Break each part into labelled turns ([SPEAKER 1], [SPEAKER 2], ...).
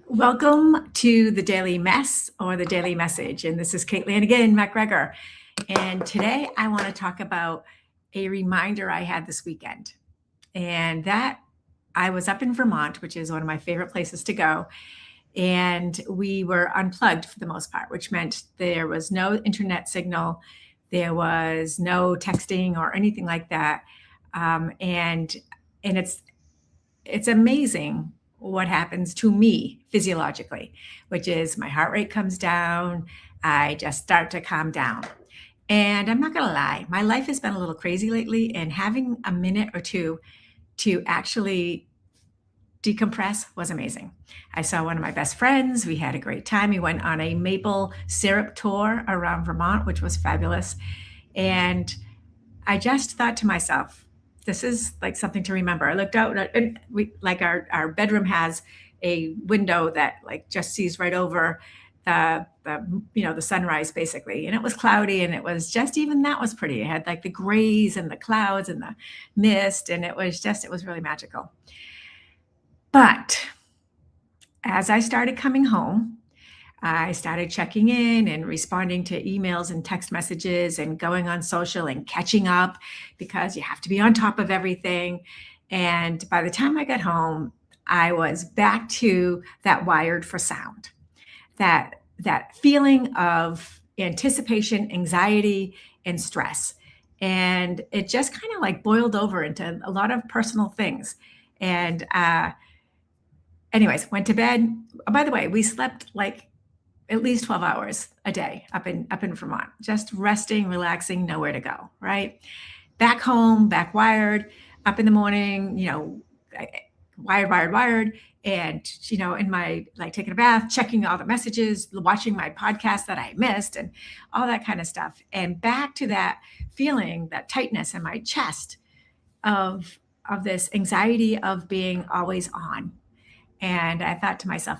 [SPEAKER 1] Welcome to the Daily Mess or the Daily Message. And this is Caitlin again, MacGregor. And today I want to talk about a reminder I had this weekend. And that I was up in Vermont, which is one of my favorite places to go. And we were unplugged for the most part, which meant there was no internet signal, there was no texting or anything like that. And it's amazing what happens to me physiologically, which is my heart rate comes down. I just start to calm down. And I'm not going to lie, my life has been a little crazy lately, and having a minute or two to actually decompress was amazing. I saw one of my best friends. We had a great time. We went on a maple syrup tour around Vermont, which was fabulous. And I just thought to myself, this is like something to remember. I looked out and our bedroom has a window that like just sees right over the sunrise basically. And it was cloudy, and it was just, even that was pretty. It had like the grays and the clouds and the mist, and it was really magical. But as I started coming home, I started checking in and responding to emails and text messages and going on social and catching up, because you have to be on top of everything. And by the time I got home, I was back to that wired for sound, that feeling of anticipation, anxiety, and stress. And it just kind of like boiled over into a lot of personal things. And anyways, went to bed. By the way, we slept like at least 12 hours a day up in Vermont, just resting, relaxing, nowhere to go, right? Back home, back wired, up in the morning, wired. And, in my, like, taking a bath, checking all the messages, watching my podcast that I missed, and all that kind of stuff. And back to that feeling, that tightness in my chest of this anxiety of being always on. And I thought to myself,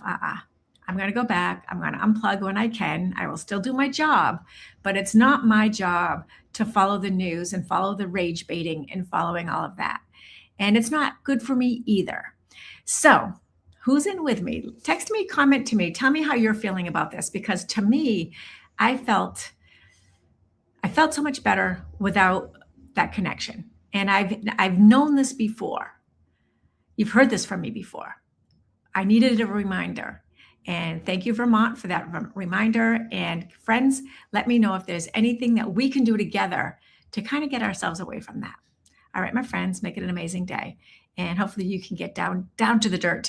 [SPEAKER 1] I'm going to go back. I'm going to unplug when I can. I will still do my job, but it's not my job to follow the news and follow the rage baiting and following all of that. And it's not good for me either. So, who's in with me? Text me, comment to me, tell me how you're feeling about this, because to me, I felt so much better without that connection. And I've known this before. You've heard this from me before. I needed a reminder. And thank you, Vermont, for that reminder. And friends, let me know if there's anything that we can do together to kind of get ourselves away from that. All right, my friends, make it an amazing day. And hopefully you can get down to the dirt